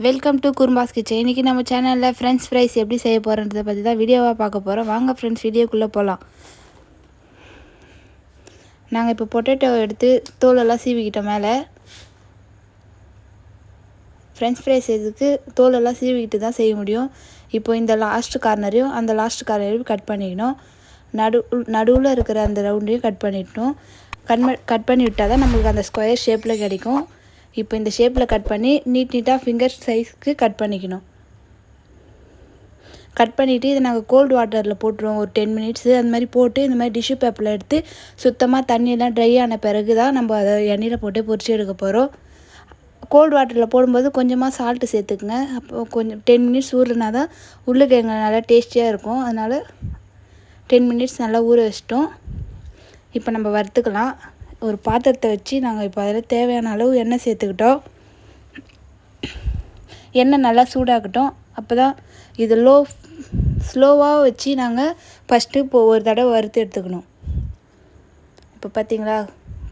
Welcome to குரும்பாஸ் kitchen. இன்றைக்கி நம்ம சேனலில் ஃப்ரெஞ்ச் ஃப்ரைஸ் எப்படி செய்ய போகிறன்றதை பற்றி தான் வீடியோவாக பார்க்க போகிறோம். வாங்க ஃப்ரெண்ட்ஸ், வீடியோக்குள்ளே போகலாம். நாங்கள் இப்போ பொட்டேட்டோ எடுத்து தோலெல்லாம் சீவிக்கிட்டோம். மேலே ஃப்ரெஞ்ச் ஃப்ரைஸ் இதுக்கு தோலெல்லாம் சீவிக்கிட்டு தான் செய்ய முடியும். இப்போ இந்த லாஸ்ட் கார்னரையும் அந்த லாஸ்ட் கார்னரையும் கட் பண்ணிக்கணும். நடுவில் இருக்கிற அந்த ரவுண்டையும் கட் பண்ணிட்டோம். கட் பண்ணி விட்டால் தான் நம்மளுக்கு அந்த ஸ்கொயர் ஷேப்பில் கிடைக்கும். இப்போ இந்த ஷேப்பில் கட் பண்ணி நீட்டாக ஃபிங்கர் சைஸ்க்கு கட் பண்ணிக்கணும். கட் பண்ணிவிட்டு இதை நாங்கள் கோல்டு வாட்டரில் போட்டுருவோம் ஒரு 10 மினிட்ஸு. அந்த மாதிரி போட்டு இந்த மாதிரி டிஷ்யூ பேப்பரில் எடுத்து சுத்தமாக தண்ணியெல்லாம் ட்ரை ஆன பிறகு தான் நம்ம அதை எண்ணெயில் போட்டு பொரிச்சு எடுக்க போகிறோம். கோல்டு வாட்டரில் போடும்போது கொஞ்சமாக சால்ட்டு சேர்த்துக்குங்க. அப்போ கொஞ்சம் 10 மினிட்ஸ் ஊறினா தான் உருளைக்கிழங்கு நல்லா டேஸ்டியாக இருக்கும். அதனால் 10 மினிட்ஸ் நல்லா ஊற வச்சிட்டோம். இப்போ நம்ம வறுத்துக்கலாம். ஒரு பாத்திரத்தை வச்சு நாங்கள் இப்போ அதில் தேவையான அளவு எண்ணெய் சேர்த்துக்கிட்டோம். எண்ணெய் நல்லா சூடாகட்டும். அப்போ தான் இது ஸ்லோவாக வச்சு நாங்கள் ஃபஸ்ட்டு இப்போ ஒரு தடவை வறுத்து எடுத்துக்கணும். இப்போ பார்த்திங்களா,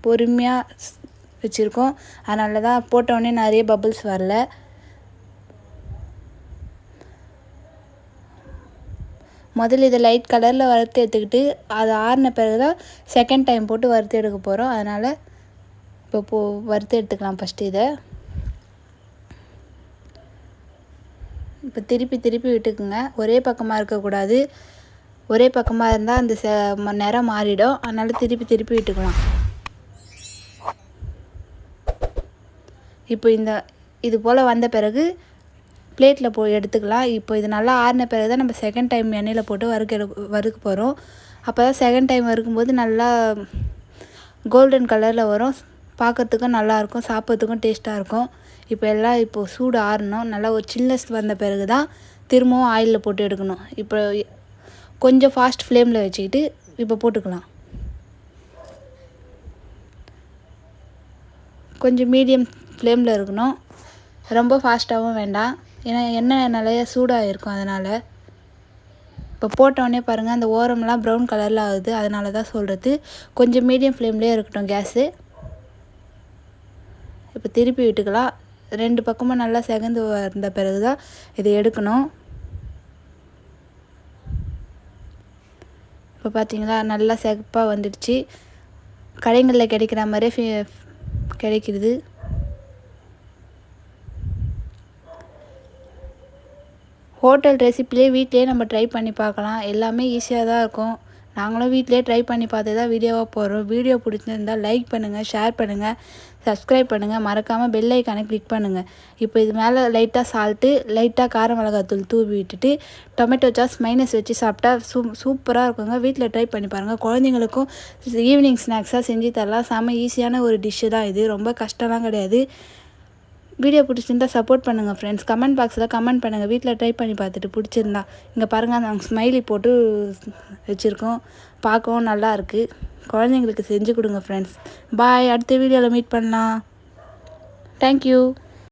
பொறுமையாக வச்சுருக்கோம். அதனால தான் போட்டோடனே நிறைய பபிள்ஸ் வரல. முதல்ல இதை லைட் கலரில் வறுத்து எடுத்துக்கிட்டு அது ஆறின பிறகு தான் செகண்ட் டைம் போட்டு வறுத்து எடுக்க போகிறோம். அதனால் இப்போ வறுத்து எடுத்துக்கலாம் ஃபஸ்ட்டு இதை. இப்போ திருப்பி விட்டுக்குங்க. ஒரே பக்கமாக இருக்கக்கூடாது. ஒரே பக்கமாக இருந்தால் அந்த நிறம் மாறிடும். அதனால் திருப்பி விட்டுக்கலாம். இப்போ இது போல் வந்த பிறகு பிளேட்டில் எடுத்துக்கலாம். இப்போ இது நல்லா ஆறின பிறகு தான் நம்ம செகண்ட் டைம் எண்ணெயில் போட்டு வறுக்க போகிறோம். அப்போ தான் செகண்ட் டைம் வறுக்கும்போது நல்லா கோல்டன் கலரில் வரும். பார்க்குறதுக்கும் நல்லாயிருக்கும், சாப்பிட்றதுக்கும் டேஸ்ட்டாக இருக்கும். இப்போ சூடு ஆறணும். நல்லா ஒரு சில்னஸ் வந்த பிறகு தான் திரும்பவும் ஆயிலில் போட்டு எடுக்கணும். இப்போ கொஞ்சம் ஃபாஸ்ட் ஃப்ளேமில் வச்சுக்கிட்டு இப்போ போட்டுக்கலாம். கொஞ்சம் மீடியம் ஃப்ளேமில் இருக்கணும், ரொம்ப ஃபாஸ்ட்டாகவும் வேண்டாம். ஏன்னா எண்ணெய் நிறைய சூடாக இருக்கும். அதனால் இப்போ போட்டோடனே பாருங்கள், அந்த ஓரமெல்லாம் ப்ரௌன் கலரில் ஆகுது. அதனால தான் சொல்கிறது. கொஞ்சம் மீடியம் ஃப்ளேம்லேயே இருக்கட்டும் கேஸு. இப்போ திருப்பி விட்டுக்கலாம். 2 பக்கமும் நல்லா செகந்து வந்த பிறகு தான் இதை எடுக்கணும். இப்போ பார்த்தீங்களா, நல்லா செகப்பாக வந்துடுச்சு. கடைகளில் கிடைக்கிற மாதிரியே கிடைக்கிது. ஹோட்டல் ரெசிப்பிலே வீட்டிலே நம்ம ட்ரை பண்ணி பார்க்கலாம். எல்லாமே ஈஸியாக தான் இருக்கும். நாங்களும் வீட்டிலே ட்ரை பண்ணி பார்த்து தான் வீடியோவாக போடுறோம். வீடியோ பிடிச்சிருந்தால் லைக் பண்ணுங்கள், ஷேர் பண்ணுங்கள், சப்ஸ்கிரைப் பண்ணுங்கள். மறக்காமல் பெல் ஐக்கானை கிளிக் பண்ணுங்கள். இப்போ இது மேலே லைட்டாக சால்ட்டு, லைட்டாக கார மிளகாத்தூள் தூவி விட்டுட்டு டொமேட்டோ சாஸ் மைனஸ் வச்சு சாப்பிட்டா சூப்பராக இருக்குங்க. வீட்டில் ட்ரை பண்ணி பாருங்கள். குழந்தைங்களுக்கும் ஈவினிங் ஸ்நாக்ஸாக செஞ்சு தரலாம். செம்ம ஈஸியான ஒரு டிஷ்ஷு தான் இது. ரொம்ப கஷ்டம்லாம் கிடையாது. வீடியோ பிடிச்சிருந்தா சப்போர்ட் பண்ணுங்கள் ஃப்ரெண்ட்ஸ். கமெண்ட் பாக்ஸில் கமெண்ட் பண்ணுங்கள். வீட்டில் ட்ரை பண்ணி பார்த்துட்டு பிடிச்சிருந்தா. இங்கே பாருங்கள், நாங்கள் ஸ்மைலி போட்டு வச்சுருக்கோம். பார்க்கவும் நல்லா இருக்குது. குழந்தைங்களுக்கு செஞ்சு கொடுங்க ஃப்ரெண்ட்ஸ். பாய். அடுத்த வீடியோவில் மீட் பண்ணலாம். தேங்க்யூ.